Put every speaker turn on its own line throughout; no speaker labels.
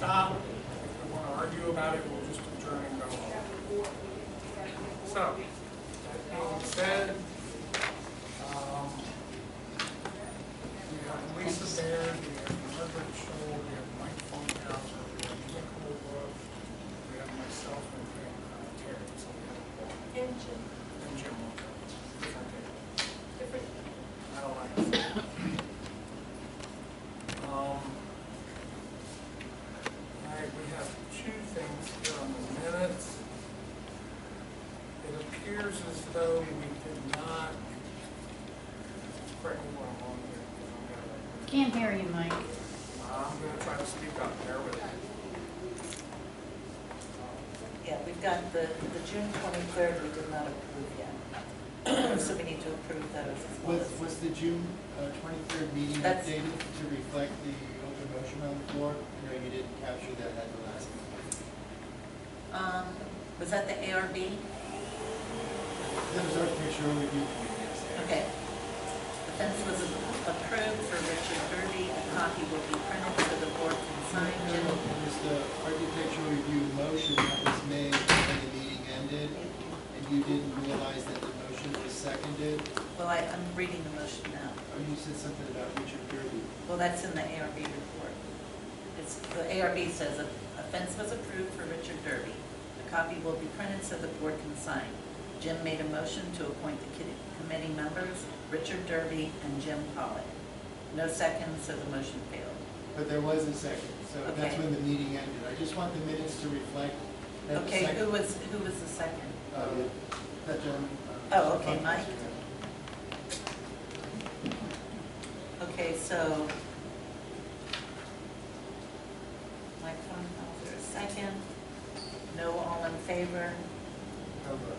stop. If we want to argue about it, we'll just adjourn and go home. So, that being said, we have Lisa Baird, we have Margaret Scholl, we have Mike Funkhauser, we have Nick Holbrook, we have myself and Terry. So we have
And Jim.
and Jim. Different table.
Different.
I don't like it. Alright, we have two things here on the minutes. It appears as though we did not, correct me when I'm wrong here, because I'm gonna,
Can't hear you, Mike.
I'm gonna try to speak up, bear with me.
Yeah, we've got the June 23rd we did not approve yet. So we need to approve those as well.
Was the June 23rd meeting
That's-
updated to reflect the open motion on the floor? No, you didn't capture that at the last meeting.
Was that the ARB?
That was architectural review committee, yes.
Okay. The fence was approved for Richard Derby. A copy will be printed so the board can sign.
No,
Jim?
it was the architectural review motion that was made when the meeting ended, and you didn't realize that the motion was seconded.
Well, I'm reading the motion now.
Or you said something about Richard Derby.
Well, that's in the ARB report. The ARB says a fence was approved for Richard Derby. A copy will be printed so the board can sign. Jim made a motion to appoint the committee members, Richard Derby and Jim Pollock. No seconds, so the motion failed.
But there was a second, so that's
Okay.
when the meeting ended. I just want the minutes to reflect that
Okay,
second.
who was the second?
That gentleman.
Oh, okay, Mike. Okay, so Mike Funkhauser, second. No, all in favor?
No vote.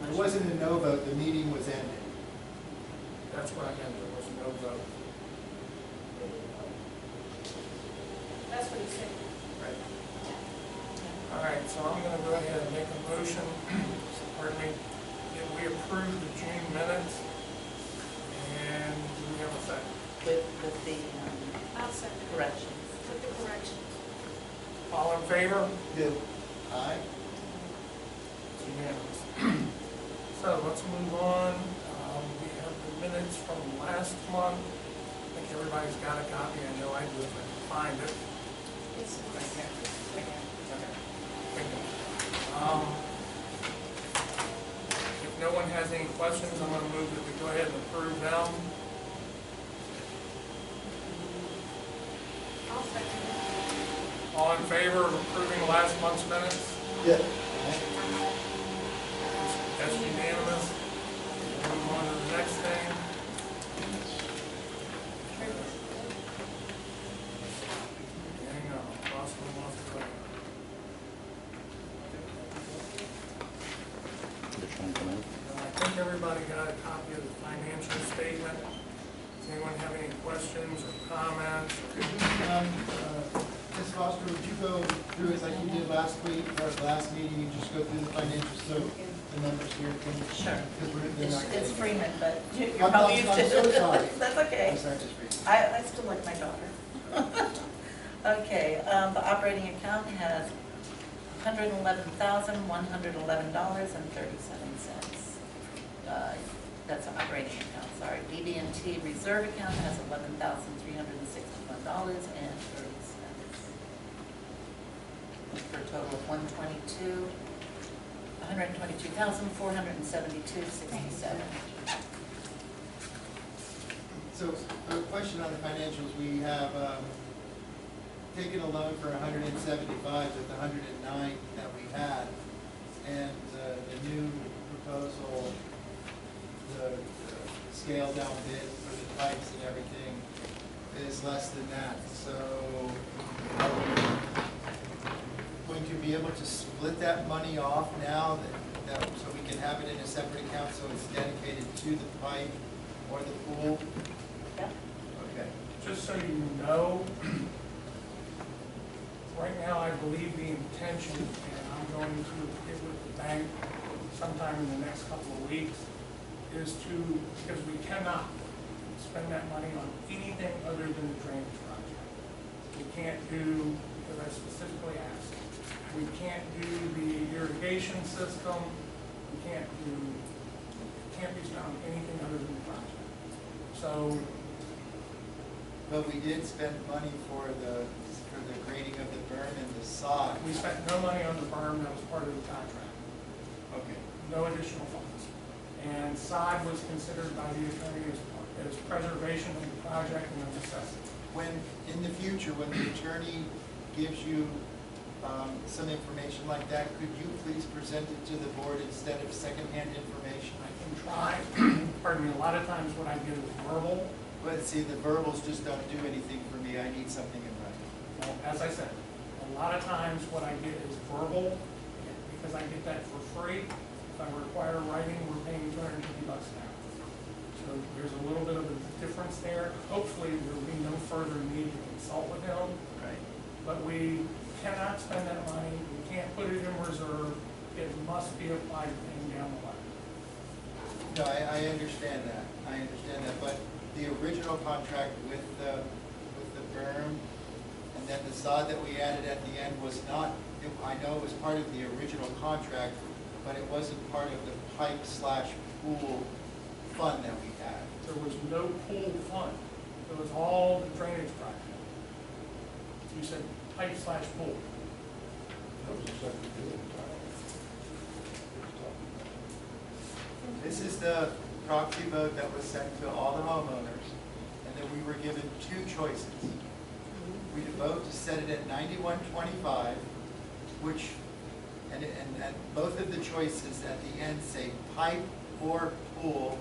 It wasn't a no vote, the meeting was ended.
That's what I meant, there was no vote.
That's what he said.
Right. Alright, so I'm gonna go ahead and make a motion, pardon me, that we approve the June minutes. And do we have a second?
With the
I'll second it.
corrections.
With the corrections.
All in favor?
Did. Aye.
It's unanimous. So let's move on. We have the minutes from last month. I think everybody's got a copy. I know I do if I can find it.
It's,
I can't.
I got it.
Okay. Thank you. If no one has any questions, I'm going to move that we go ahead and approve them.
I'll second it.
All in favor of approving last month's minutes?
Yeah.
That's unanimous. We'll move on to the next thing. Hang on, cross them off the way. I think everybody got a copy of the financial statement. Does anyone have any questions or comments?
Ms. Foster, would you go through it like you did last week, or last meeting, and just go through the financials, so the numbers here can...
Sure.
Because they're not...
It's Freeman, but you're
I'm
probably used to it.
so sorry.
That's okay.
I'm sorry, just read.
I still like my daughter. Okay, the operating account has $111,111.37. That's an operating account, sorry. BB&T reserve account has $11,361.30. For a total of $122,472.67.
So, a question on the financials, we have taken a loan for 175 with the 109 that we had, and the new proposal, the scale down bid for the pipes and everything is less than that. So, are we going to be able to split that money off now so we can have it in a separate account so it's dedicated to the pipe or the pool?
Yep.
Okay.
Just so you know, right now I believe the intention, and I'm going to get with the bank sometime in the next couple of weeks, is to, because we cannot spend that money on anything other than the drainage project. We can't do I specifically asked. We can't do the irrigation system, we can't be spent on anything other than the project. So,
But we did spend money for the grading of the berm and the sod.
we spent no money on the berm, that was part of the contract,
Okay.
no additional funds. And sod was considered by the attorney as preservation of the project and a necessity.
When, in the future, when the attorney gives you some information like that, could you please present it to the board instead of secondhand information?
I can try, pardon me, a lot of times what I get is verbal.
But see, the verbals just don't do anything for me. I need something in writing.
Well, as I said, a lot of times what I get is verbal, because I get that for free. If I require writing, we're paying $250 now. So there's a little bit of a difference there. Hopefully, there will be no further need to consult with him,
Right.
but we cannot spend that money, we can't put it in reserve. It must be applied to paying down the line.
No, I understand that. I understand that. But the original contract with the berm and then the sod that we added at the end was not, I know it was part of the original contract, but it wasn't part of the pipe/pool fund that we had.
There was no pool fund. It was all the drainage project. You said pipe/pool.
This is the proxy vote that was sent to all the homeowners, and then we were given two choices. We could vote to set it at 91.25, which, and both of the choices at the end say pipe or pool.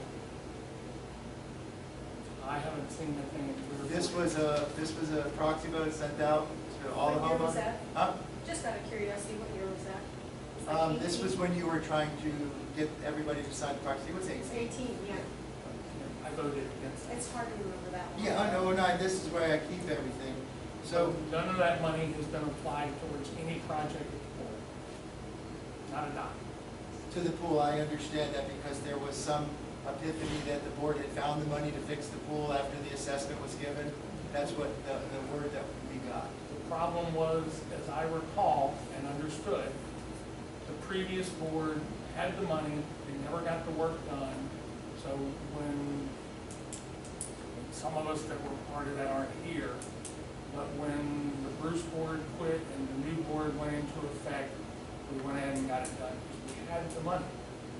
I haven't seen the thing.
This was a proxy vote sent out to all the
What year was
homeowners.
that?
Huh?
Just out of curiosity, what year was that? It was like
This
18?
was when you were trying to get everybody to sign the proxy. It was
It's
18.
18, yeah.
I voted against it.
It's hard to remember that one.
Yeah, no, this is where I keep everything. So,
None of that money has been applied towards any project at the pool. Not a dime.
to the pool, I understand that because there was some epiphany that the board had found the money to fix the pool after the assessment was given. That's what the word that we got.
The problem was, as I recall and understood, the previous board had the money, they never got the work done. So when some of us that were part of that aren't here, but when the Bruce board quit and the new board went into effect, we went ahead and got it done. We had the money,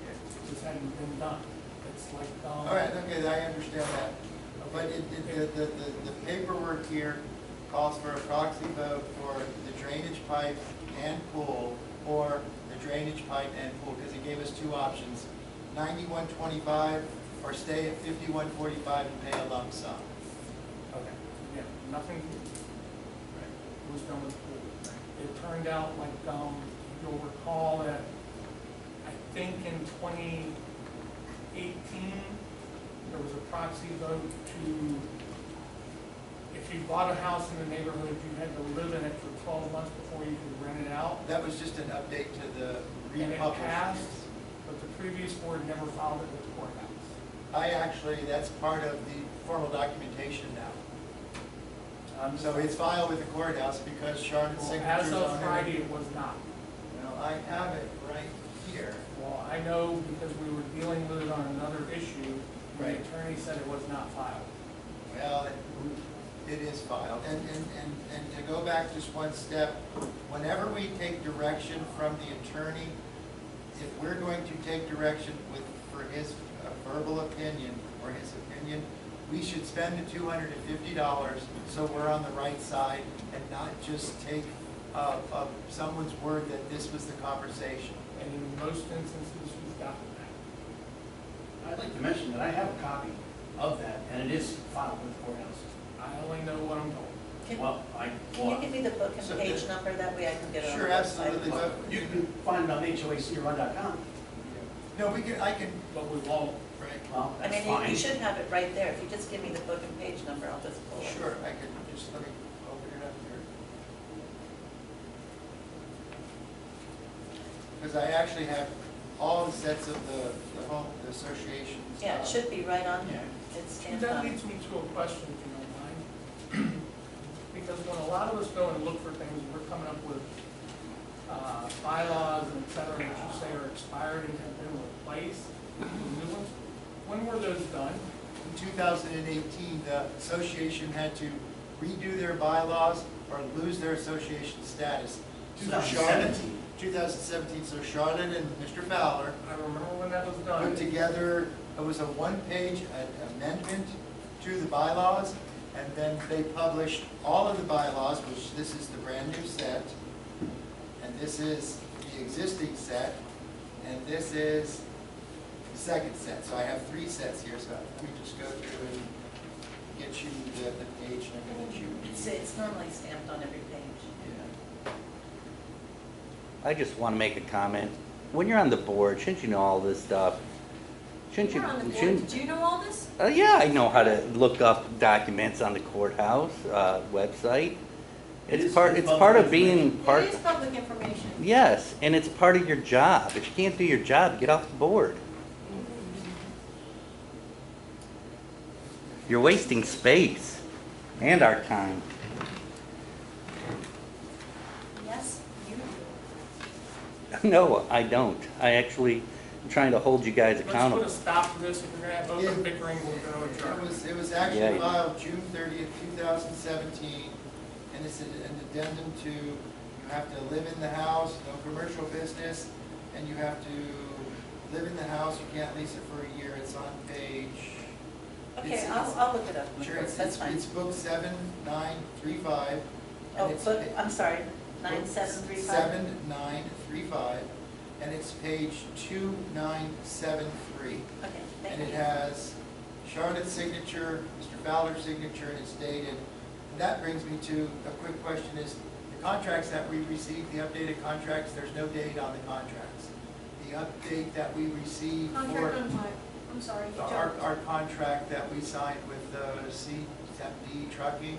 it just hadn't been done. It's like,
All right, okay, I understand that. But the paperwork here calls for a proxy vote for the drainage pipe and pool, or the drainage pipe and pool, because it gave us two options, 91.25 or stay at 51.45 and pay a lump sum.
okay, yeah, nothing was done with the pool. It turned out like, you'll recall that, I think in 2018, there was a proxy vote to, if you bought a house in the neighborhood, you had to live in it for 12 months before you could rent it out.
That was just an update to the
And it
republished.
passed, but the previous board never filed it with the courthouse.
That's part of the formal documentation now. So it's filed with the courthouse because Charlotte's
Well,
signature's
as
on
of
it.
Friday, it was not.
Well, I have it right here.
Well, I know because we were dealing with it on another issue, the
Right.
attorney said it was not filed.
Well, it is filed. And to go back just one step, whenever we take direction from the attorney, if we're going to take direction for his verbal opinion or his opinion, we should spend the $250 so we're on the right side and not just take someone's word that this was the conversation.
And in most instances, we've gotten that.
I'd like to mention that I have a copy of that, and it is filed with the courthouse.
I only know what I'm told.
Well,
Can you give me the book and
So
page
the-
number, that way I can get it on the
Sure,
website?
absolutely. But
you can find it on HOACrun.com.
no, I can,
But we won't.
right.
Well,
I
that's
mean,
fine.
you should have it right there. If you just give me the book and page number, I'll just pull it.
Sure, I could just, let me open it up here. Because I actually have all the sets of the associations.
Yeah, it should be right on here.
Yeah.
It's stamped
That
on.
leads me to a question, if you don't mind. Because because when a lot of us go and look for things, we're coming up with bylaws and et cetera, that you say are expired and have been replaced with new ones. When were those done?
In 2018, the association had to redo their bylaws or lose their association status. So Charlotte,
2017.
2017, so Charlotte and Mr. Fowler
I remember when that was done.
put together, it was a one-page amendment to the bylaws, and then they published all of the bylaws, which this is the brand-new set, and this is the existing set, and this is the second set. So I have 3 sets here, so let me just go through and get you the page number that you need.
It's normally stamped on every page.
Yeah.
I just want to make a comment. When you're on the board, shouldn't you know all this stuff? Shouldn't you?
You're on the board,
shouldn't-
do you know all this?
Yeah, I know how to look up documents on the courthouse website.
It
It's
is
part.
good
It's
public
part of being
information.
part.
It is public information.
Yes, and it's part of your job. If you can't do your job, get off the board. You're wasting space and our time.
Yes, you do.
No, I don't. I actually am trying to hold you guys
Let's put
accountable.
a stop to this. If you're gonna have open bickering, we'll go adjourn.
It was actually
Yeah.
filed June 30th, 2017, and it's an addendum to, you have to live in the house, no commercial business, and you have to live in the house, you can't lease it for a year. It's on page.
Okay,
it's-
I'll look it up.
Sure,
That's fine.
it's book 7935.
Oh,
and it's
book,
pa-
I'm sorry,
book
9735?
7935, and it's page 2973.
Okay,
And
thank
it
you.
has Charlotte's signature, Mr. Fowler's signature, and it's dated. And that brings me to a quick question is, the contracts that we received, the updated contracts, there's no date on the contracts. The update that we received
Contract
for
on what? I'm sorry, you jumped.
our contract that we signed with CMD Trucking,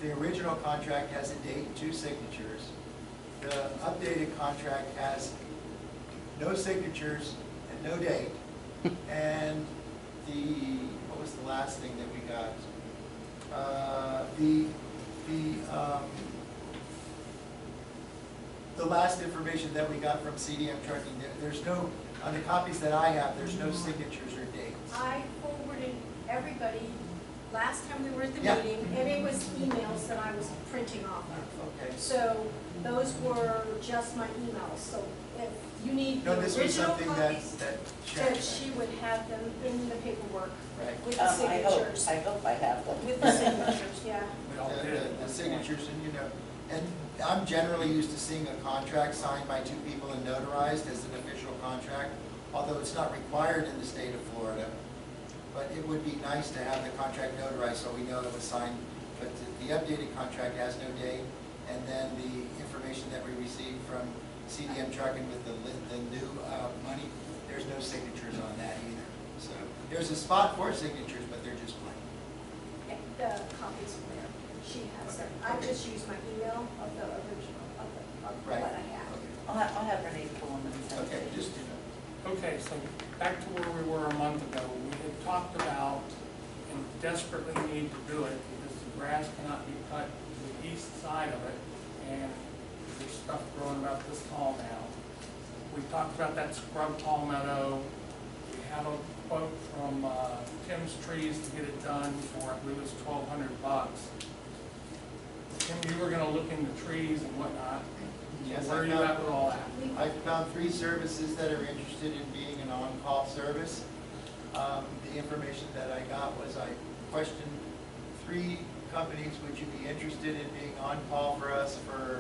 the original contract has a date and 2 signatures. The updated contract has no signatures and no date. And what was the last thing that we got? The last information that we got from CDM Trucking, there's no, on the copies that I have, there's no signatures or dates.
I forwarded everybody last time we were at the
Yeah.
meeting, and it was emails that I was printing off of.
Okay.
So those were just my emails, so if you need the
No, this was
original
something that
copies,
Sharon.
that she would have them in the paperwork
Right.
with the
I
signatures.
hope I have them.
With the signatures, yeah.
We all did.
The signatures, and and I'm generally used to seeing a contract signed by 2 people and notarized as an official contract, although it's not required in the state of Florida. But it would be nice to have the contract notarized so we know it was signed. But the updated contract has no date, and then the information that we received from CDM Trucking with the new money, there's no signatures on that either. So there's a spot for signatures, but they're just blank.
The copies are there. She has them. I just used my email of the original, of
Right.
what I have.
I'll have Renee pull them and send
Okay,
it to you.
just,
Okay, so back to where we were a month ago. We had talked about and desperately need to do it because the grass cannot be cut to the east side of it, and there's stuff growing about this tall now. We talked about that scrub palmetto. We have a quote from Tim's Trees to get it done for, I believe it was $1,200. Tim, you were gonna look into trees and whatnot.
Yes,
Where are
I
you
found-
at with all that?
I found 3 services that are interested in being an on-call service. The information that I got was I questioned 3 companies, would you be interested in being on-call for us for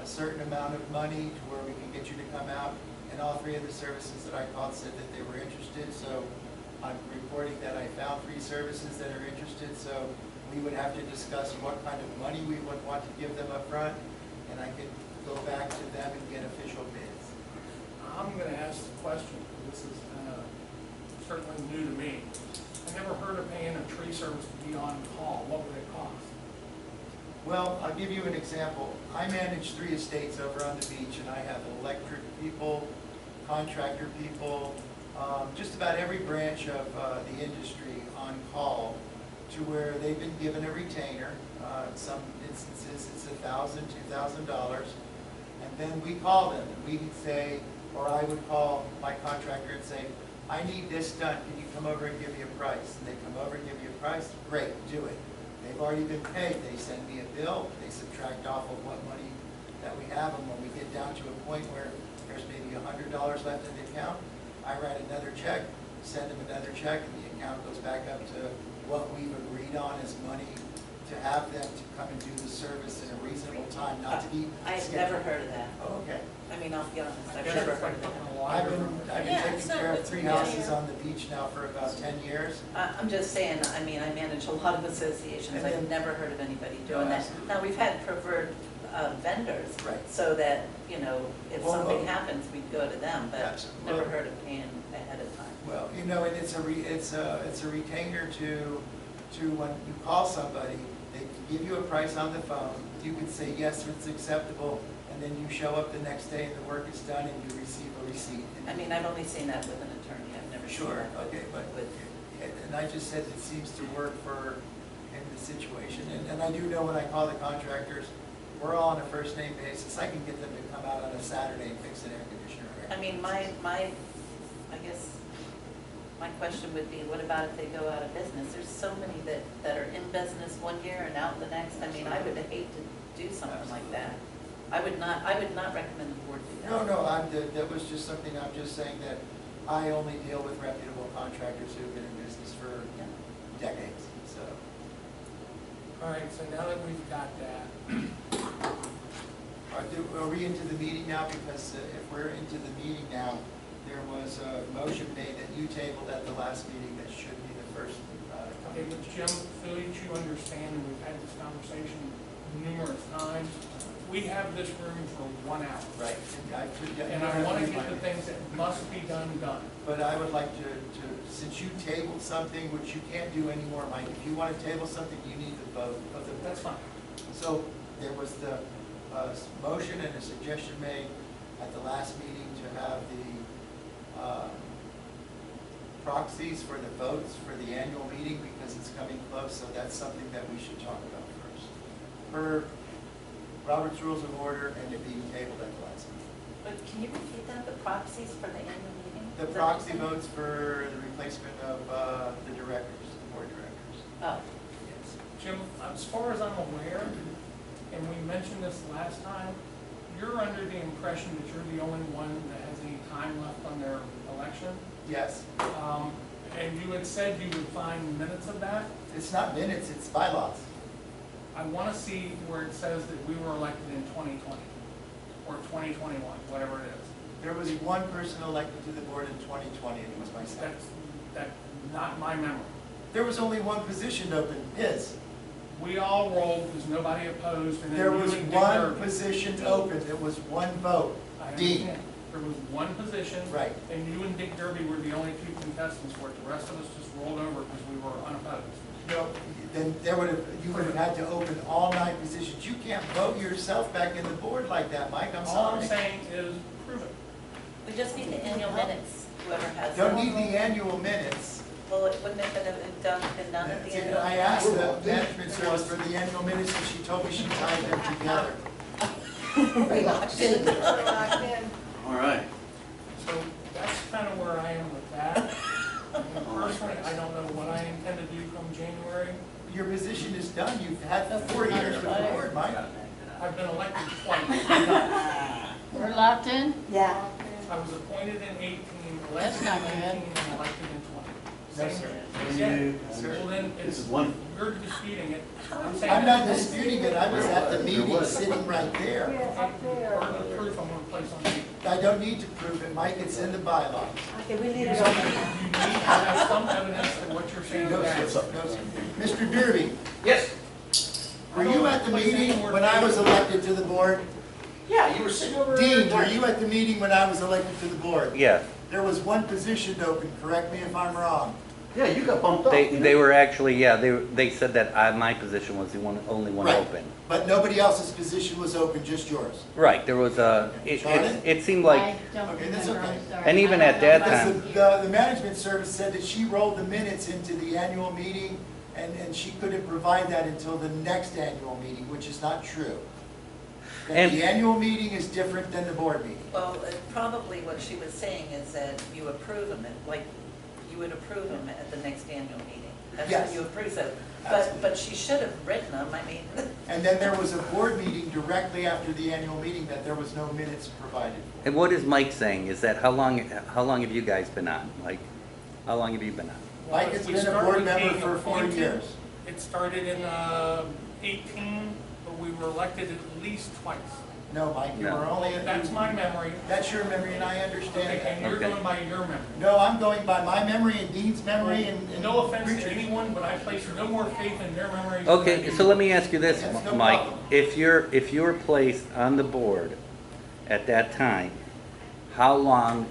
a certain amount of money to where we can get you to come out? And all 3 of the services that I called said that they were interested, so I'm reporting that I found 3 services that are interested, so we would have to discuss what kind of money we would want to give them up front, and I could go back to them and get official bids.
I'm gonna ask the question, because this is certainly new to me. I never heard of paying a tree service to be on call. What would it cost?
Well, I'll give you an example. I manage 3 estates over on the beach, and I have electric people, contractor people, just about every branch of the industry on call to where they've been given a retainer. In some instances, it's $1,000, $2,000. And then we call them, and we can say, or I would call my contractor and say, I need this done, can you come over and give me a price? And they come over and give you a price, great, do it. They've already been paid, they send me a bill, they subtract off of what money that we have, and when we get down to a point where there's maybe $100 left in the account, I write another check, send them another check, and the account goes back up to what we've agreed on as money to have them to come and do the service in a reasonable time, not to be
I have
scheduled.
never heard of that.
Oh, okay.
I mean, I'll be honest,
I
I've
guess
never
it's
heard
like
of
putting
that.
a
I've
lawyer.
been
Yeah,
taking
so
care of
it's
3
good.
houses on the beach now for about 10 years.
I'm just saying, I mean, I manage a lot of associations,
And
I've
then-
never heard of anybody
No,
doing that.
absolutely.
Now, we've had preferred vendors,
Right.
so that, you know, if
Well,
something
well-
happens, we'd go to them, but
Absolutely.
never
Well-
heard of paying ahead of time.
Well, you know, and it's a retainer to when you call somebody, they can give you a price on the phone, you can say, yes, it's acceptable, and then you show up the next day and the work is done and you receive a receipt.
I mean, I've only seen that with an attorney, I've never seen
Sure,
that
okay, but,
with,
and I just said it seems to work for, in the situation, and I do know when I call the contractors, we're all on a first name basis, I can get them to come out on a Saturday and fix an air conditioner.
I mean, I guess, my question would be, what about if they go out of business? There's so many that are in business one year and out the next. I mean, I would hate to do something like that. I would not recommend the board do that.
No, that was just something, I'm just saying that I only deal with reputable contractors who've been in business for
Yeah.
decades, so.
All right, so now that we've got that,
Are we into the meeting now? Because if we're into the meeting now, there was a motion made that you tabled at the last meeting that should be the first.
okay, but Jim, so that you understand, and we've had this conversation numerous times, we have this room for 1 hour.
Right.
And I want to get the things that must be done.
But I would like to, since you tabled something, which you can't do anymore, Mike, if you want to table something, you need the vote of the.
That's fine.
So there was the motion and a suggestion made at the last meeting to have the proxies for the votes for the annual meeting because it's coming close, so that's something that we should talk about first. Per Robert's Rules of Order and it being tabled at the last meeting.
But can you repeat that, the proxies for the annual meeting?
The
Is that
proxy
what you're
votes for the replacement of the directors, the board directors.
saying? Oh,
Yes.
Jim, as far as I'm aware, and we mentioned this last time, you're under the impression that you're the only one that has any time left on their election.
Yes.
And you had said you would find minutes of that.
It's not minutes, it's bylaws.
I want to see where it says that we were elected in 2020 or 2021, whatever it is.
There was one person elected to the board in 2020 and it was myself.
That's not my memory.
There was only one position open, his.
We all rolled because nobody opposed, and then
There
you
was
and Dick
one
Irvin.
position open, it was one vote.
I
Dean.
understand. There was one position.
Right.
And you and Dick Derby were the only two contestants for it. The rest of us just rolled over because we were unopposed.
No, then you would have had to open all 9 positions. You can't vote yourself back in the board like that, Mike, I'm
All I'm
sorry.
saying is, prove it.
we just need the annual minutes, whoever has
Don't
them.
need the annual minutes.
Well, it wouldn't have been done at the end of.
I asked the management service for the annual minutes and she told me she tied them together.
Reluctant.
We're locked in.
All right.
So that's kind of where I am with that. And personally, I don't know what I intend to do come January.
Your position is done, you've had 4 years with the board, Mike.
I've been elected twice.
We're locked in?
Yeah.
I was appointed in 18,
That's
elected
not
in
good.
19, and elected in 20.
No,
Same
sir.
here.
Sir.
Well, then,
This
it's,
is wonderful.
you're disputing it. I'm saying.
I'm not disputing it, I was at the meeting sitting right there.
Burden of proof I'm going to place on you.
I don't need to prove it, Mike, it's in the bylaws.
Okay, we leave
You
it
need
open.
to have some evidence that what you're saying
No,
is
sir.
accurate.
No, sir. Mr. Derby,
Yes.
were you at the meeting when I was elected to the board?
Yeah, you were sitting over there.
Dean, were you at the meeting when I was elected to the board?
Yeah,
There was one position open, correct me if I'm wrong.
Yeah, you got bumped up.
they were actually, yeah, they said that my position was the only one
Right.
open.
But nobody else's position was open, just yours.
Right, there was it seemed like,
I don't
Okay, that's
remember,
okay.
I'm sorry.
And even
I
at
don't
that
know
Because
time-
about
the management service said that she rolled the minutes into the annual meeting and she couldn't provide that until the next annual meeting, which is not true. That
And-
the annual meeting is different than the board meeting.
Well, probably what she was saying is that you approve them, like, you would approve them at the next annual meeting. That's
Yes.
what you approve them.
Absolutely.
But she should have written them, I mean.
And then there was a board meeting directly after the annual meeting that there was no minutes provided for.
And what is Mike saying? Is that how long have you guys been on? Mike, how long have you been on?
Mike has
We
been a
started
board member
being
for 4
appointed.
years.
It started in 18, but we were elected at least twice.
No, Mike, you
No.
were only.
That's my memory.
That's your memory, and I
Okay,
understand that.
and you're
Okay.
going by your memory.
No, I'm going by my memory and Dean's memory and.
No offense to
Richard's.
anyone, but I place no more faith in their memories. than I
Okay,
do
so let me ask you this,
Yes, no
Mike.
problem.
If you were placed on the board at that time, how long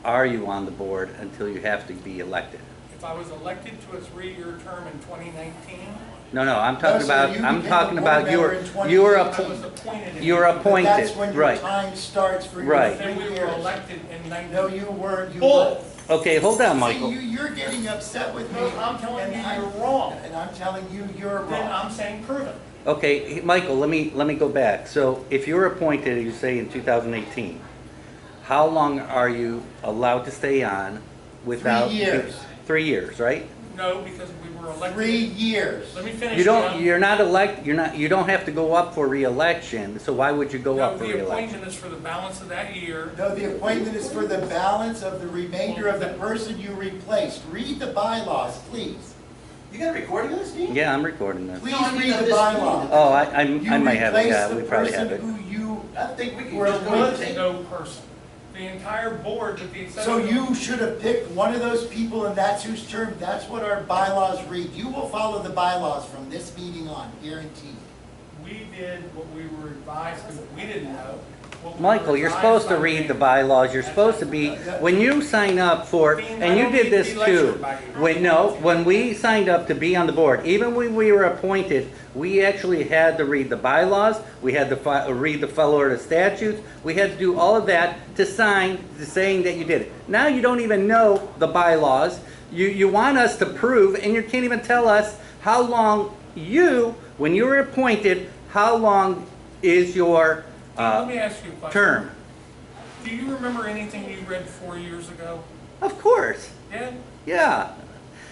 are you on the board until you have to be elected?
If I was elected to a 3-year term in 2019,
No, I'm talking
sir,
about,
you
I'm
became
talking
a
about
board
you were,
member in
you were,
I was
appo-
appointed. in
you were
18.
appointed,
That's when your
right.
time starts for your
Right.
3
Then we were
years.
elected in 19.
No, you weren't. You
Bull.
were.
Okay, hold on,
See,
Michael.
you're getting upset with me.
No, I'm telling
and
you
I-
you're wrong.
And I'm telling you, you're
Then
wrong.
I'm saying prove it.
Okay, Michael, let me go back. So if you were appointed, you say in 2018, how long are you allowed to stay on without?
3 years.
3 years, right?
No, because we were elected.
3 years.
Let me finish.
You don't,
Jim.
you're not elect, you don't have to go up for reelection, so why would you go
No,
up for
the
reelection?
appointment is for the balance of that year.
No, the appointment is for the balance of the remainder of the person you replaced. Read the bylaws, please.
You got a recording of this, Dean?
Yeah, I'm recording this.
Please
No, I mean,
read
of
the
this
bylaws.
meeting.
Oh, I might have it, yeah,
You
we
replaced
probably
the
have it.
person who you,
I think we can
We're
just
There
go
going
and
was
take.
no person. The entire board, with the exception
so
of.
you should have picked one of those people and that's whose term. That's what our bylaws read. You will follow the bylaws from this meeting on, guaranteed.
We did what we were advised, because we didn't know. what we were
Michael, you're
advised
supposed to
by
read the
me.
bylaws, you're supposed to be, when you sign up for, and you did this too. When we signed up to be on the board, even when we were appointed, we actually had to read the bylaws, we had to read the Florida statutes, we had to do all of that to sign, to saying that you did it. Now you don't even know the bylaws, you want us to prove, and you can't even tell us how long when you were appointed, how long is your
Let me ask you a question.
term?
Do you remember anything you read 4 years ago?
Of course,
Yeah?
yeah.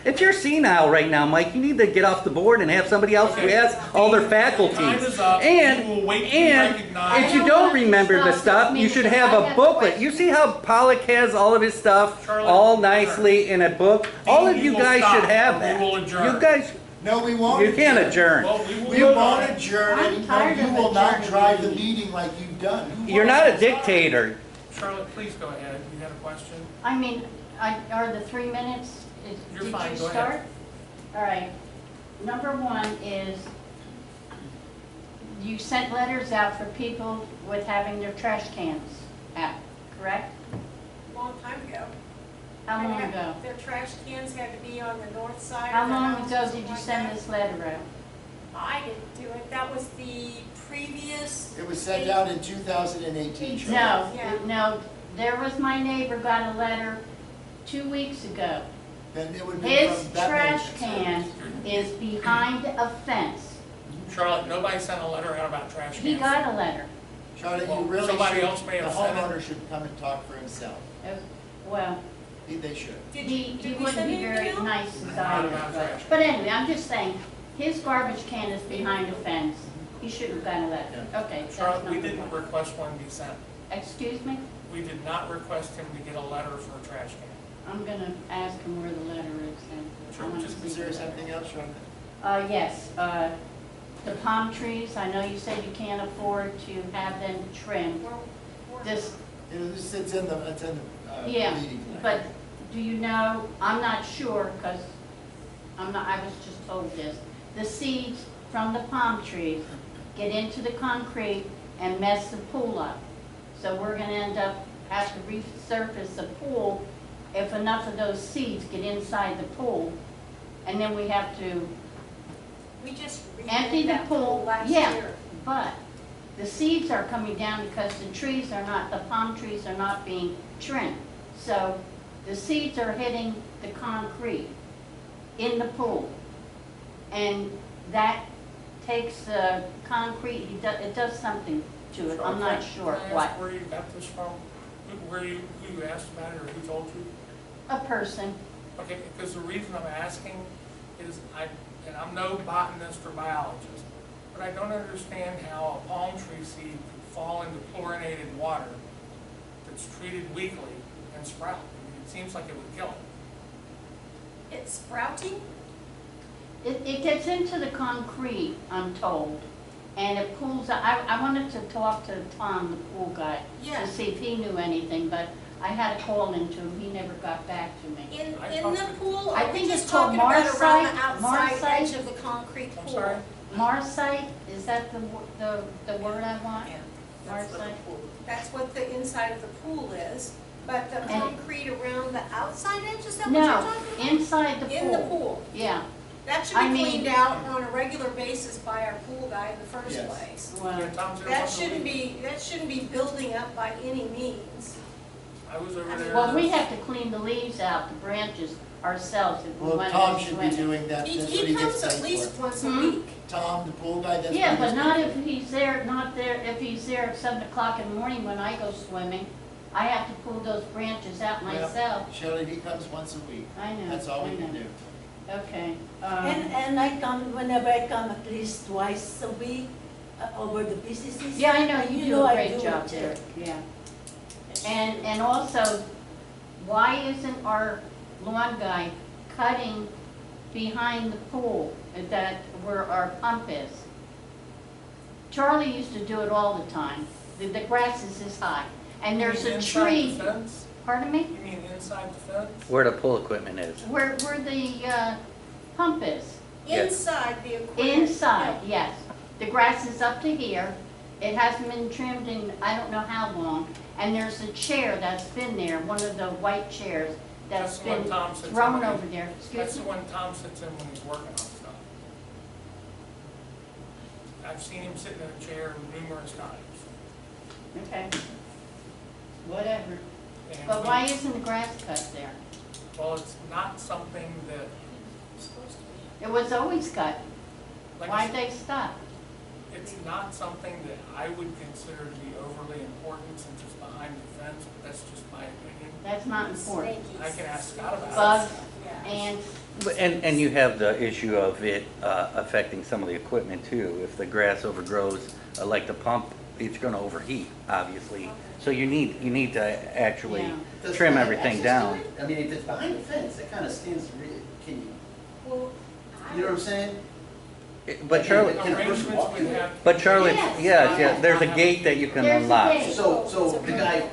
If you're senile right now, Mike, you need to get off the board and have somebody else
Okay.
ask all their
Time
faculties.
is up.
And,
You will wait to be
and
recognized.
if you don't remember the stuff, you should have a booklet. You see how Pollock has all of his stuff
Charlotte,
all
adjourn.
nicely in a book? All of
Dean,
you
you will
guys
stop,
should have
or we
that.
will adjourn.
You guys,
No, we won't.
you can't adjourn.
Well, we will
We
vote on
won't
it.
adjourn.
I'm
and
tired
you
of
will not
adjourning
drive the
meetings.
meeting like you've done. You
You're
won't.
not a dictator.
Charlotte, please go ahead. You had a question?
I mean, are the 3 minutes,
You're
did
fine,
you
go ahead.
start? All right. Number one is, you sent letters out for people with having their trash cans out, correct?
Long time ago.
How long ago?
Their trash cans had to be on the north side
How
of the
long
house,
ago
something
did you
like
send
that.
this letter out?
I didn't do it. That was the previous.
It was sent out in 2018. Charlotte.
No,
Yeah.
no, there was my neighbor got a letter 2 weeks ago.
Then it would be
His
from that
trash
nation.
can is behind a fence.
Charlotte, nobody sent a letter out about trash cans.
He got a letter.
Charlotte,
Well,
you really
somebody
should,
else may
the
have sent it.
homeowner should come and talk for himself.
Well,
They should.
he
Did we
wouldn't
send
be
it
very
to you?
nice as
Not
I
about
was.
trash.
But anyway, I'm just saying, his garbage can is behind a fence. He shouldn't have gotten a letter. Okay, that's
Charlotte, we
number
didn't
one.
request one be sent.
Excuse me?
We did not request him to get a letter for a trash can.
I'm gonna ask him where the letter is then. I wanna
Is
see
there
the letter.
something else, Charlotte?
Yes, the palm trees, I know you said you can't afford to have them trimmed. This,
It's in the
yeah,
meeting tonight.
but do you know, I'm not sure, because I was just told this. The seeds from the palm trees get into the concrete and mess the pool up. So we're gonna end up, have to resurface the pool if enough of those seeds get inside the pool. And then we have to
We just
empty
redid
the
that
pool.
last
Yeah,
year.
but the seeds are coming down because the trees are not, the palm trees are not being trimmed. So the seeds are hitting the concrete in the pool. and that takes the concrete, it does something to it, I'm not sure
Can I
what.
ask where you got this from? Who you asked about it, or who told you?
A person,
Okay, because the reason I'm asking is and I'm no botanist or biologist, but I don't understand how a palm tree seed could fall into chlorinated water that's treated weekly and sprout. I mean, it seems like it would kill it.
It's sprouting?
it gets into the concrete, I'm told, and it pulls, I wanted to talk to Tom, the pool guy,
Yeah.
to see if he knew anything, but I had to call into him, he never got back to me.
In the pool,
I
or are we
think
just
it's called
talking about around the
Marsite?
outside
Marsite?
edge of the concrete pool?
I'm sorry?
Marsite, is that the word I want?
Yeah, that's what the
Marsite?
pool.
That's what the inside of the pool is, but the
And-
concrete around the outside edge, is that what you're
No,
talking about?
inside the pool.
In the pool.
Yeah,
That should
I
be
mean-
cleaned out on a regular basis by our pool guy in the first
Yes.
place.
well,
Yeah, Tom's there
That
once a
shouldn't
week.
be building up by any means.
I was over there.
well, we have to clean the leaves out, the branches ourselves if we
Well,
want
Tom
to
should be
swim.
doing that, that's
He,
what
he
he
comes
gets
at
paid
least
for.
once a
Hmm?
week.
Tom, the pool guy, that's what he
Yeah, but
gets
not
paid
if he's there, not there, if he's there at 7 o'clock in the morning when I go swimming. I have to pull those branches out
Well,
myself.
Shelley, he comes once a week.
I know.
That's all
I
we can
know.
do.
Okay.
And I come, whenever I come at least twice a week over the PCCs.
Yeah, I know, you do a
I
great
do
job
it,
there, yeah. And also, why isn't our lawn guy cutting behind the pool that, where our pump is? Charlie used to do it all the time. The grass is this high, and there's
You
a
mean inside
tree.
the fence?
Pardon me?
You mean inside the fence?
Where the pool equipment is.
Where the pump is.
Yeah.
Inside the equipment.
Inside, yes. The grass is up to here. It hasn't been trimmed in I don't know how long. And there's a chair that's been there, one of the white chairs that's
That's the one
been
Tom sits in
thrown
when he-
over there.
That's
Excuse
the
me?
one Tom sits in when he's working on stuff. I've seen him sitting in a chair numerous times.
Okay. Whatever.
And
But
we-
why isn't the grass cut there?
Well, it's not something that,
It was always cut.
like I
Why'd
said,
they stop?
it's not something that I would consider to be overly important since it's behind the fence, but that's just my opinion.
That's not important.
I can ask Scott about it.
Bugs,
Yeah.
ants,
And you have the issue of it affecting some of the equipment too. If the grass overgrows, like the pump, it's gonna overheat, obviously. So you need to actually
Yeah.
Does
trim
it have
everything
access
down.
to it? I mean, if it's behind the fence, it kind of stands, can you,
Well,
you know what I'm saying?
But Charlie,
Can a person
Arrangements
walk
would
in?
have.
but Charlie,
Yes.
yes, there's a gate that you can
There's a
unlock.
gate.
So the guy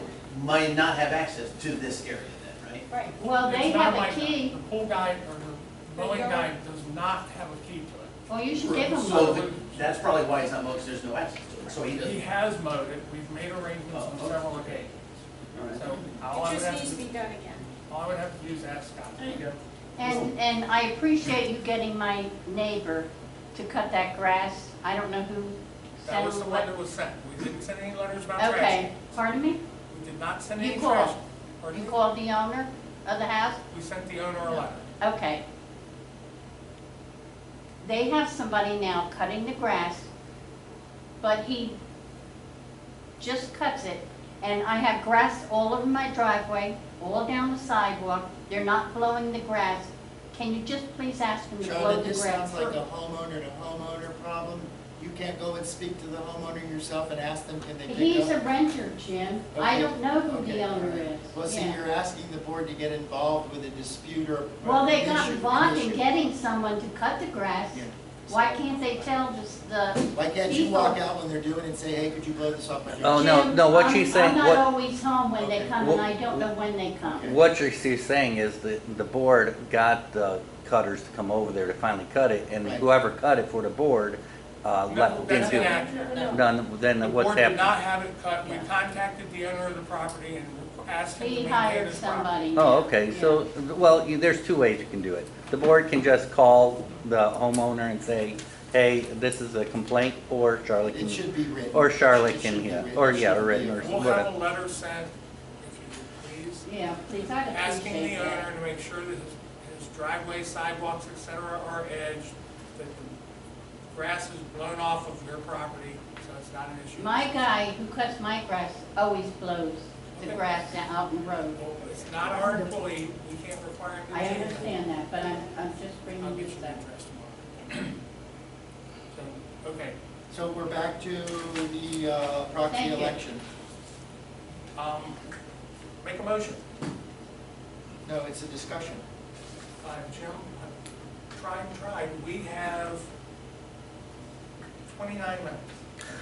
might not have access to this area then, right?
Right.
well, they
It's not
have a
like
key.
The pool guy or the mowing guy does not have a key to it.
Well, you should give them
So
one.
that's probably why it's not mowed, 'cause there's no access to it, so he
He
doesn't.
has mowed it, we've made arrangements on
Oh, okay.
several occasions.
All right.
So all I
It
would
just
have
needs to
to,
be done again.
all I would have to do is ask Scott. Okay?
And I appreciate you getting my neighbor to cut that grass. I don't know who
That
sent
was the
him
one
what.
that was sent. We didn't send any letters about trash.
Okay, pardon me?
We did not send
You
any
called.
trash. Pardon
You
me?
called the owner of the house?
We sent the owner a letter.
Okay. They have somebody now cutting the grass, but he just cuts it, and I have grass all over my driveway, all down the sidewalk. They're not blowing the grass. Can you just please ask them to blow
Charlotte,
the
this
grass?
sounds like a homeowner to homeowner problem. You can't go and speak to the homeowner yourself and ask them, can they pick
He's a
up?
renter, Jim. I
Okay.
don't know who
Okay,
the
all
owner
right.
is.
Well, see,
Yeah.
you're asking the board to get involved with a dispute or.
Well, they
an
got
issue-
involved
an
in
issue.
getting someone to cut the grass.
Yeah.
Why can't they tell the
Why can't you
people-
walk out when they're doing it and say, hey, could you blow this off my yard?
Oh, no,
Jim,
no, what
I'm-
she's saying-
I'm
what-
not always home when they
Okay.
come,
What-
and I don't know when they come.
What she's saying is that the board got the cutters to come over there to finally cut it, and
Right.
whoever cut it for the board,
No,
didn't
that's
do it.
inaccurate.
Then
The
what's
board did
happening?
not have it cut. We
Yeah.
contacted the owner of the property and asked him to
He
maintain
hired
his property.
somebody.
Oh,
yeah.
okay,
Yeah.
so, well, there's two ways you can do it. The board can just call the homeowner and say, hey, this is a complaint, or Charlotte
It
can,
should be written.
or Charlotte
It
can,
should be
yeah,
written.
or
It
yeah, or
shouldn't
written,
be
or
a-
We'll
whatever.
have a letter sent, if you would please,
Yeah, please, I'd
asking
appreciate
the
that.
owner to make sure that his driveway, sidewalks, et cetera, are edged, the grass is blown off of your property, so it's not an issue.
My guy who cuts my grass always blows the
Okay.
grass out in the road.
Well, it's not our employee, we can't require him to
I
change it.
understand that, but I'm just
I'll
bringing
get
this
you the
up.
address tomorrow. So, okay,
So we're back to the proxy
Thank you.
election.
make a motion.
No, it's a discussion.
Jim, tried. We have 29 minutes.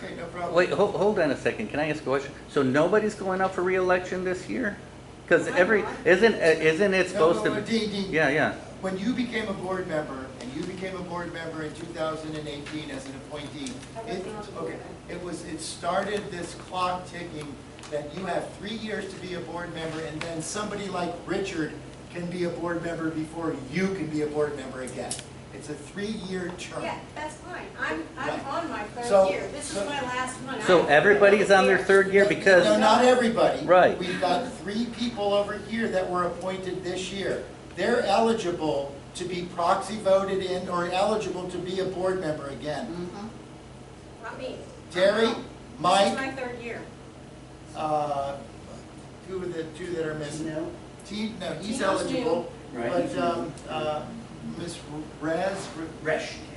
Okay, no problem.
Wait, hold on a second. Can I ask a question? So nobody's going up for reelection this year? Because isn't it supposed
No,
to?
Dean,
Yeah.
when you became a board member, and you became a board member in 2018 as an appointee, it started this clock ticking that you have 3 years to be a board member, and then somebody like Richard can be a board member before you can be a board member again. It's a 3-year term.
Yeah, that's fine. I'm
Right.
on my
So-
third year. This is my last one.
So everybody's on their third year
No,
because,
not everybody.
Right.
We've got 3 people over here that were appointed this year. They're eligible to be proxy voted in or eligible to be a board member again.
Mhm.
Not me.
Terry,
This is
Mike,
my third year.
who are the 2 that are missing?
No.
No, he's
Tino's
eligible,
Right.
but Ms.
Resh.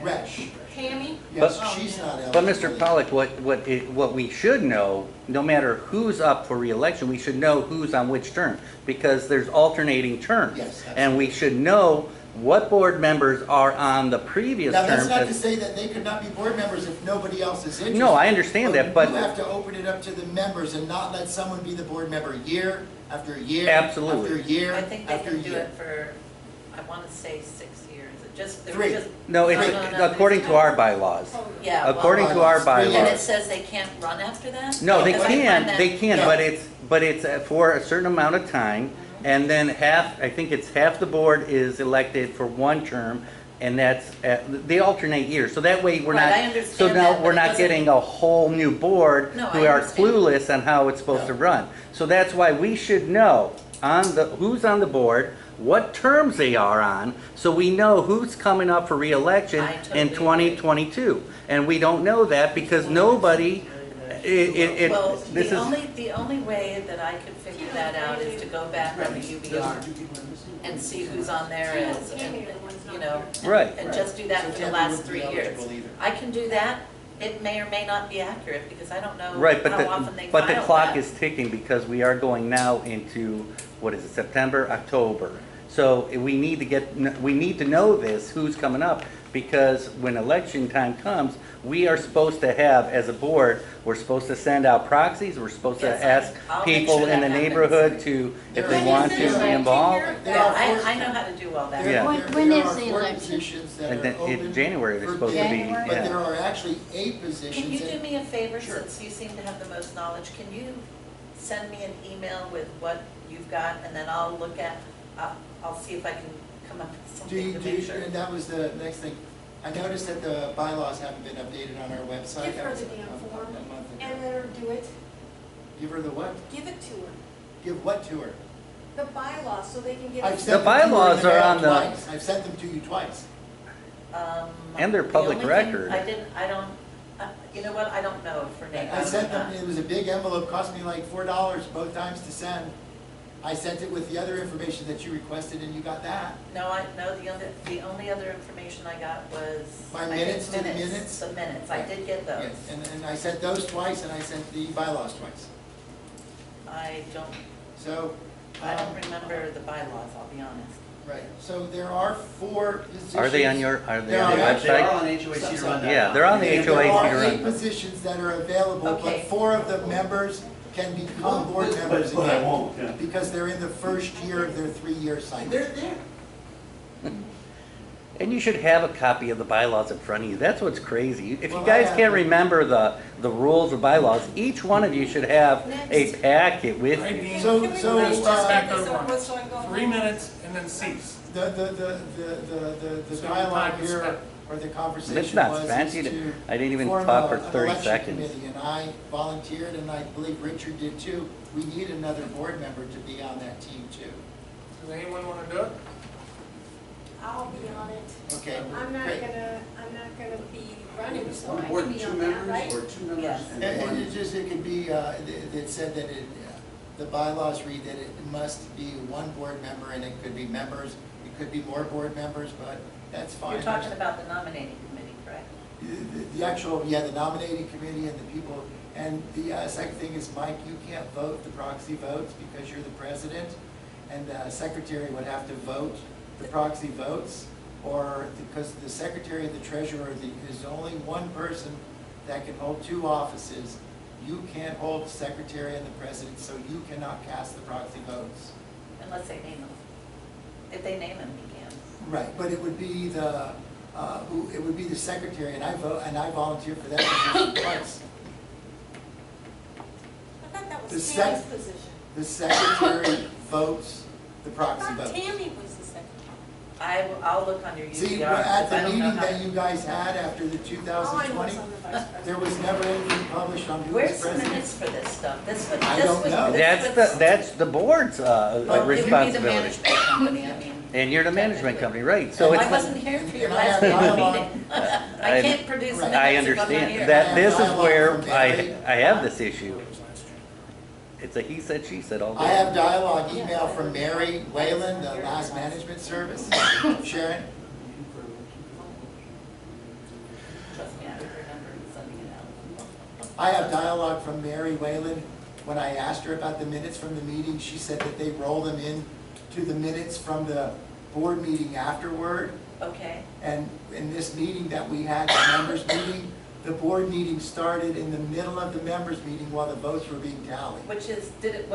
Resh,
Tammy?
yes,
But-
she's not eligible.
but Mr. Pollack, what we should know, no matter who's up for reelection, we should know who's on which term, because there's alternating terms.
Yes, that's
And we should know what board members are on the previous
Now,
term.
that's not to say that they could not be board members if nobody else is interested.
No, I understand that, but-
You have to open it up to the members and not let someone be the board member year after year.
Absolutely.
After year,
I think they
after
can do
year.
it for, I want to say 6 years. It just, there
3.
was just.
No, it's according to our bylaws.
Yeah. well,
According to our
bylaws.
And it
bylaws.
says they can't run after that?
No, they
Because I find
can,
that-
they can,
Yeah.
but it's for a certain amount of time, and then I think it's half the board is elected for one term, and that's, they alternate years, so that way we're
Right,
not.
I understand
So now
that,
we're
but it
not
doesn't-
getting a whole new board
No,
who
I
are
understand.
clueless on how it's supposed to run. So that's why we should know who's on the board, what terms they are on, so we know who's coming up for reelection
I totally
in
agree.
2022. And we don't know that because nobody,
Well,
this is.
the only way that I could figure that out is to go back on the UBR and see who's on there as, you know.
Right.
And just do that
So
for the
Tammy
last
wouldn't be
3 years.
eligible either.
I can do that. It may or may not be accurate because I don't know
Right,
how often they
but the
file
clock
that.
is ticking because we are going now into, what is it, September, October. So we need to know this, who's coming up, because when election time comes, we are supposed to have, as a board, we're supposed to send out proxies, we're supposed to
Yes,
ask
I'll make
people
sure
in the
that happens.
neighborhood to, if they
When
want
is
to
this
be
election
involved.
year?
There are
Yeah,
four-
I know how to do all that.
There-
Yeah.
When
there
is
are
the
4
election?
positions that
And
are
then in
open
January, they're
for
supposed to be,
bid, But there
yeah.
are actually 8 positions.
Can you
that-
do me a favor,
Sure.
since you seem to have the most knowledge? Can you send me an email with what you've got, and then I'll look at, I'll see if I can come up with something to make sure.
And that was the next thing. I noticed that the bylaws haven't been updated on our website.
Give
That
her
was
the damn
a
form
month ago.
and let her do it.
Give her the what?
Give it to her.
Give what to her?
The bylaws, so they can get.
I've
it.
sent them to her in
bylaws
the
are
mail
on the-
twice. I've sent them to you twice.
And they're
The
public
only thing
record.
you know what, I don't know for Nate.
I sent them, it was a big envelope, cost me like $4 both times to send. I sent it with the other information that you requested and you got that.
No, the only other information I got was.
My
I think
minutes to the minutes?
The minutes, I did get those.
Yes, and I sent those twice and I sent the bylaws twice.
I
So.
don't remember the bylaws, I'll be honest.
Right, so there are 4 positions.
Are they on your
There are-
website?
They are on HOAC.
Yeah, they're on the
And
HOA
There are
Cedar
8
Run.
positions that are available, but
Okay.
4 of the members can become board members
But I
again.
won't, yeah.
Because they're in the first year of their 3-year cycle.
They're there.
And you should have a copy of the bylaws in front of you. That's what's crazy. If you
Well,
guys
I have
can't
them.
remember the rules or bylaws, each one of you should have a packet with
All right,
you.
Dean,
So-
we're
so,
gonna start back
So
over on
what's
it.
going on?
3 minutes and then cease.
The
So
dialogue
time is
here,
spent.
or the conversation
It's not
was
spent.
is
You
to
didn't- I didn't even
form
talk for
an
30
election
seconds.
committee, and I volunteered, and I believe Richard did too. We need another board member to be on that team too.
Does anyone want to do it?
I'll be on it.
Okay,
I'm not
great.
gonna be running, so
One
I
board
can
and
be
two
on that,
members,
right?
or two members
Yes.
and
And
one?
it just, it could be, it said that the bylaws read that it must be one board member, and it could be members, it could be more board members, but that's fine.
You're talking about the nominating committee, correct?
The actual, yeah, the nominating committee and the people, and the second thing is, Mike, you can't vote the proxy votes because you're the president, and the secretary would have to vote the proxy votes, or, because the secretary and the treasurer is only one person that can hold two offices. You can't hold the secretary and the president, so you cannot cast the proxy votes.
Unless they name him. If they name him, he can.
Right, but it would be it would be the secretary, and I volunteer for that position twice.
I thought that
The
was
sec-
Tammy's position.
The secretary votes the
I
proxy
thought
votes.
Tammy was the secretary.
I'll look on your UTR.
See, at
because I
the
don't know
meeting
how-
that you guys had after the
All I know
2020,
is I'm the vice president.
there was never anything published on who was
Where's the
president.
minutes for this stuff? This was,
I
this
don't
was.
know.
That's the board's
Well, it would be the
responsibility.
management company, I mean.
And you're the management company, right? So
Well,
it's
I
not-
wasn't here for your
And I
last
have dialogue.
meeting. I can't produce
Right.
minutes
I
if I'm not
understand
here.
that this is
Dialogue
where
from Barry.
I have this issue. It's a he said, she said all day.
I have dialogue email from Mary Whalen, the last management service. Sharon?
Trust me, I would remember sending it out.
I have dialogue from Mary Whalen. When I asked her about the minutes from the meeting, she said that they roll them in to the minutes from the board meeting afterward.
Okay,
And in this meeting that we had, the members meeting, the board meeting started in the middle of the members meeting while the votes were being tallied.
which is, did it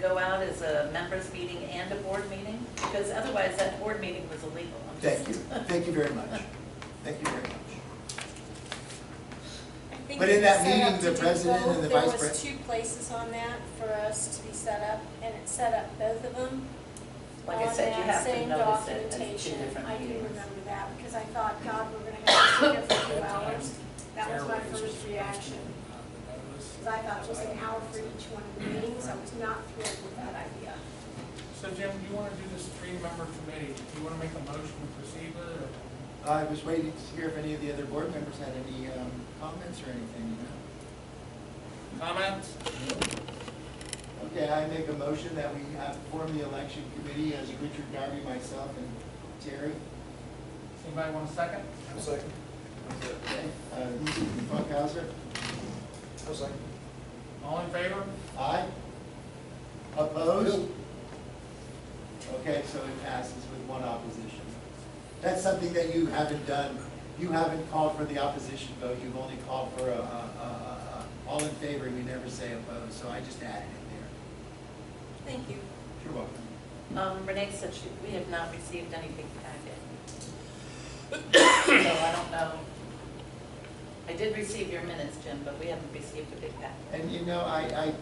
go out as a members meeting and a board meeting? Because otherwise that board meeting was illegal. I'm just-
Thank you very much. Thank you very much.
I think
But
it
in
was
that
set
meeting,
up
the
to do
president
both.
and the
There
vice
was
pres-
2 places on that for us to be set up, and it set up both of them
Like I
on
said, you
that
have to
same
notice it as two
documentation.
different
I do
meetings.
remember that, because I thought, God, we're gonna have to sit here for 2 hours. That was my first reaction, because I thought it was an hour for each one of the meetings. I was not thrilled with that idea.
So Jim, do you want to do this 3-member committee? Do you want to make a motion to proceed with it? Or?
I was waiting to hear if any of the other board members had any comments or anything, you know?
Comments?
Okay, I make a motion that we have form the election committee as Richard Darby, myself, and Terry.
Anybody want a second?
Second. Funkhauser?
All in favor?
Aye. Opposed? Okay, so it passes with 1 opposition. That's something that you haven't done. You haven't called for the opposition vote. You've only called for all in favor. You never say opposed, so I just added it there.
Thank you.
You're welcome.
Renee said we have not received any big packet. So I don't know. I did receive your minutes, Jim, but we haven't received a big packet.
And you know, I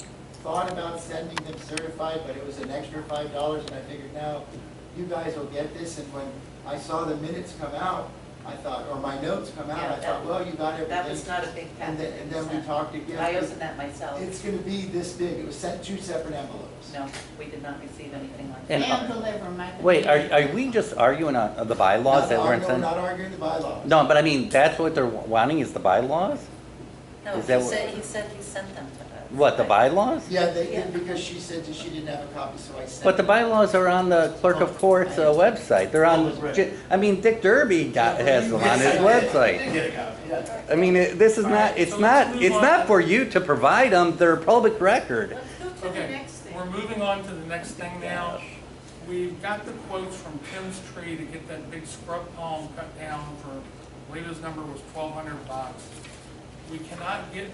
thought about sending them certified, but it was an extra $5, and I figured, now, you guys will get this, and when I saw the minutes come out, I thought, or my notes come out,
Yeah,
I thought, well, you got everything.
That was not a big
And
packet.
then we talked again.
I opened that myself.
It's gonna be this big. It was sent 2 separate envelopes.
No, we did not receive anything like
And-
that.
And deliver my.
Wait, are we just arguing on the bylaws that we're
No, we're
sending?
not arguing the bylaws.
No, but I mean, that's what they're wanting is the bylaws?
No,
Is
he
that what-
said he sent them to us.
What, the bylaws?
Yeah,
Yeah.
because she said that she didn't have a copy, so I sent.
But the bylaws are on the clerk of court's website. They're on, I mean, Dick Derby has them on his website.
Get a copy, yeah.
I mean, this is not, it's not for you to provide them, they're public record.
Let's go to the
Okay,
next thing.
we're moving on to the next thing now. We've got the quotes from Tim's Tree to get that big scrub palm cut down for, I believe his number was $1,200. We cannot get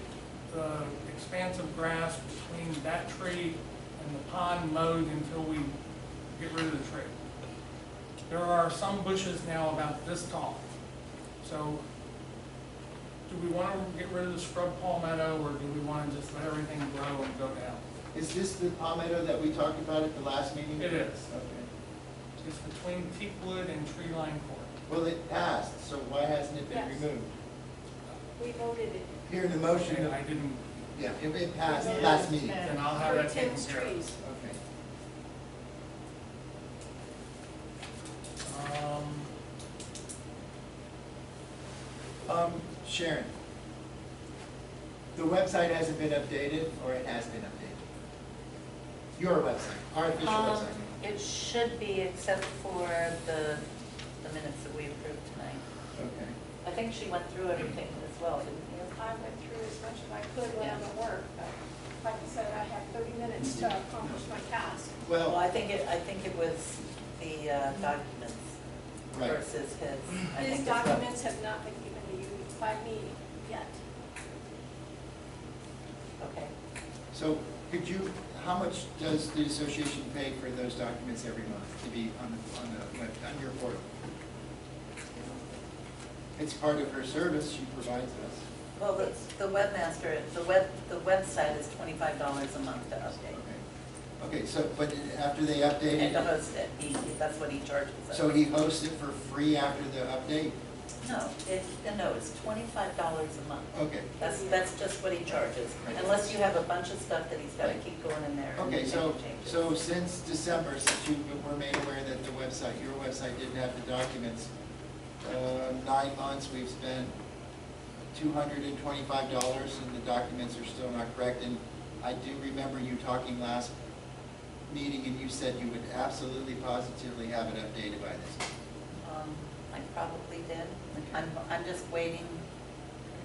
the expanse of grass between that tree and the pond mowed until we get rid of the tree. There are some bushes now about this tall. So, do we want to get rid of the scrub palmetto, or do we want to just let everything grow and go down?
Is this the palmetto that we talked about at the last meeting?
It is.
Okay.
It's between Teakwood and Tree Line Court.
Well, it passed, so why hasn't it been
Yes.
removed?
We voted it
Here in the motion,
And I didn't,
yeah, it passed last meeting.
then I'll have
for
that taken
Tim's
care of.
trees.
Okay. Sharon, the website hasn't been updated, or it has been updated? Your website, our official website.
It should be, except for the minutes that we approved tonight.
Okay.
I think she went through everything as well, didn't you?
I went through as much as I could when I'm at work, but like I said, I have 30 minutes to accomplish my task.
Well,
Well,
I think it was the documents
right.
versus his. I
His
think as well.
documents have not been given to you by me yet.
Okay.
So could you, how much does the association pay for those documents every month to be on your portal? It's part of her service she provides us.
Well, the webmaster, the website is $25 a month to update.
Okay, so, but after they update
And to
it,
host it, that's what he charges us.
so he hosts it for free after the update?
No, it's $25 a month.
Okay.
That's just what he charges, unless you have a bunch of stuff that he's gotta keep going in there and
Okay,
making
so,
changes.
so since December, since you were made aware that the website, your website didn't have the documents, 9 months, we've spent $225 and the documents are still not correct. And I do remember you talking last meeting and you said you would absolutely positively have it updated by this.
I probably did. I'm just waiting,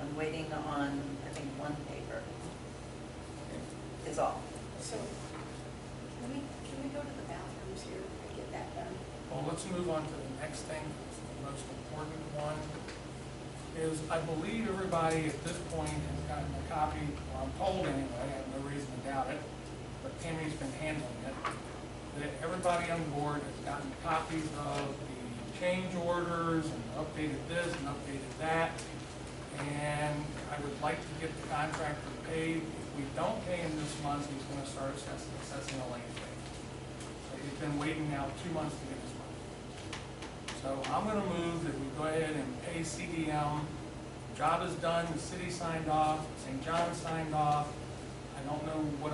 I'm waiting on, I think, one paper is all.
So can we go to the bathrooms here and get that done?
Well, let's move on to the next thing. The most important one is, I believe everybody at this point has gotten a copy, or I'm told anyway, I have no reason to doubt it, but Tammy's been handling it, that everybody on board has gotten copies of the change orders and updated this and updated that. And I would like to get the contractor paid. If we don't pay him this month, he's gonna start assessing a late fee. So he's been waiting now 2 months to get his money. So I'm gonna move that we go ahead and pay CDM. Job is done, the city signed off, St. John signed off. I don't know what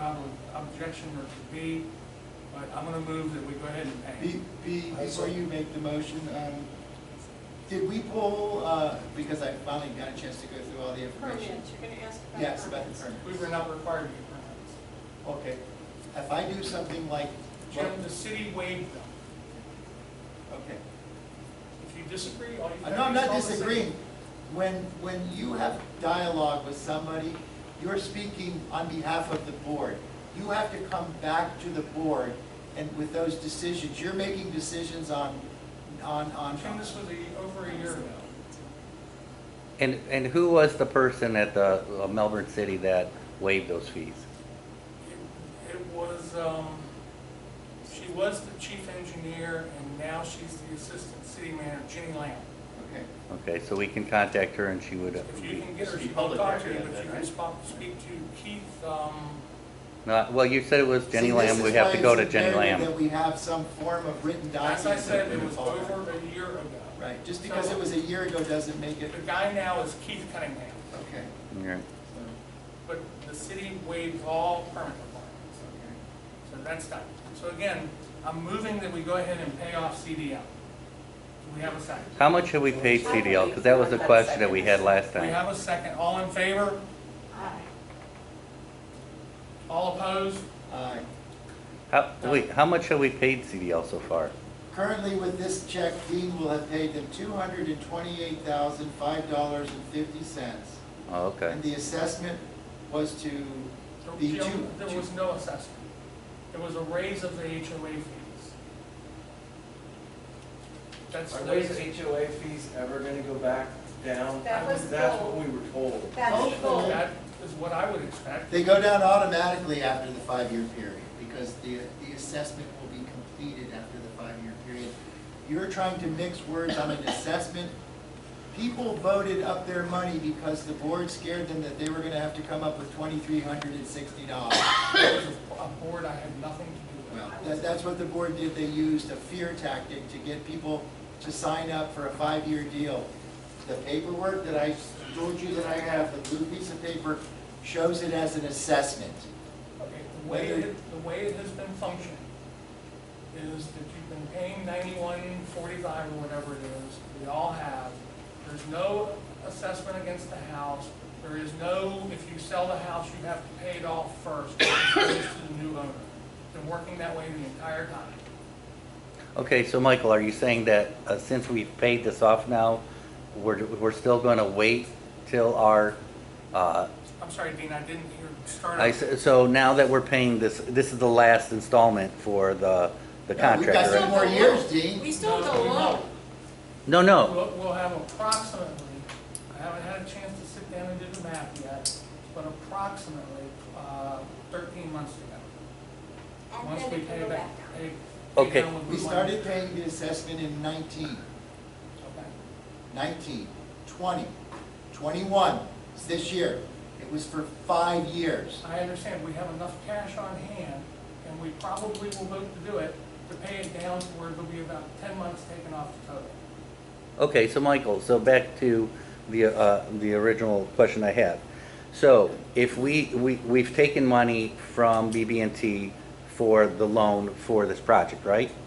objection there could be, but I'm gonna move that we go ahead and pay him.
Before you make the motion, did we pull, because I finally got a chance to go through all the information.
Permits, you're gonna ask about
Yes, about the
permits.
We
permits.
were not required to get permits.
Okay. If I do something like,
Jim, the city waived them.
okay.
If you disagree, all you have to do is
No, I'm not
call the city.
disagreeing. When you have dialogue with somebody, you're speaking on behalf of the board. You have to come back to the board, and with those decisions, you're making decisions on.
Jim, this was over a year ago.
And who was the person at the Melbourne City that waived those fees?
It was, she was the chief engineer, and now she's the assistant city manager, Jenny Lamb.
Okay.
Okay, so we can contact her and she would,
If you can get her,
This
she
is
will
public
talk to you,
record,
but you
right?
can speak to Keith,
well, you said it was Jenny
See,
Lamb,
this
we
is
have
why
to go
it's
to Jenny
imperative
Lamb.
that we have some form of written documents.
as I said,
that
it
we
was
follow.
over a year ago.
Right, just because it was a year ago doesn't make it,
The guy now is Keith Cunningham,
okay.
Yeah.
but the city waived all permit requirements.
Okay.
So that's done. So again, I'm moving that we go ahead and pay off CDL. Do we have a second?
How much have we paid CDL? Because that was the question that we had last
We
time.
have a second. All in favor?
Aye.
All opposed?
Aye.
How much have we paid CDL so far?
Currently with this check, Dean will have paid them $228,005.50.
Oh, okay.
And the assessment was to the
Jim, there was no assessment. It was a raise of the HOA fees. That's
Are
those,
those HOA fees ever gonna go back down?
That was
That's
full.
what we were told.
That's full.
that is what I would expect.
They go down automatically after the 5-year period, because the assessment will be completed after the 5-year period. You're trying to mix words on an assessment. People voted up their money because the board scared them that they were gonna have to come up with $2,360.
It was a board I had nothing to do with.
Well, that's what the board did. They used a fear tactic to get people to sign up for a 5-year deal. The paperwork that I told you that I have, the blue piece of paper, shows it as an assessment.
Okay, the way it has been functioning is that you've been paying $91.45 or whatever it is, we all have. There's no assessment against the house. There is no, if you sell the house, you have to pay it off first, it goes to the new owner. Been working that way the entire time.
Okay, so Michael, are you saying that since we've paid this off now, we're still gonna wait till our,
I'm sorry, Dean, I didn't hear, start over.
so now that we're paying this is the last installment for the
We've
contract,
got
right?
2 more years, Dean.
We still
No,
go
we
low.
No, no,
We'll have approximately, I haven't had a chance to sit down and do the math yet, but approximately 13 months to go.
And
Once
then
we
it can
pay
go
back.
back down.
Okay.
We started paying the assessment in 19,
Okay.
19, 20, 21, it's this year. It was for 5 years.
I understand, we have enough cash on hand, and we probably will vote to do it, to pay it down to where it'll be about 10 months taken off the total.
okay, so Michael, so back to the original question I had. So if we've taken money from BB&T for the loan for this project, right?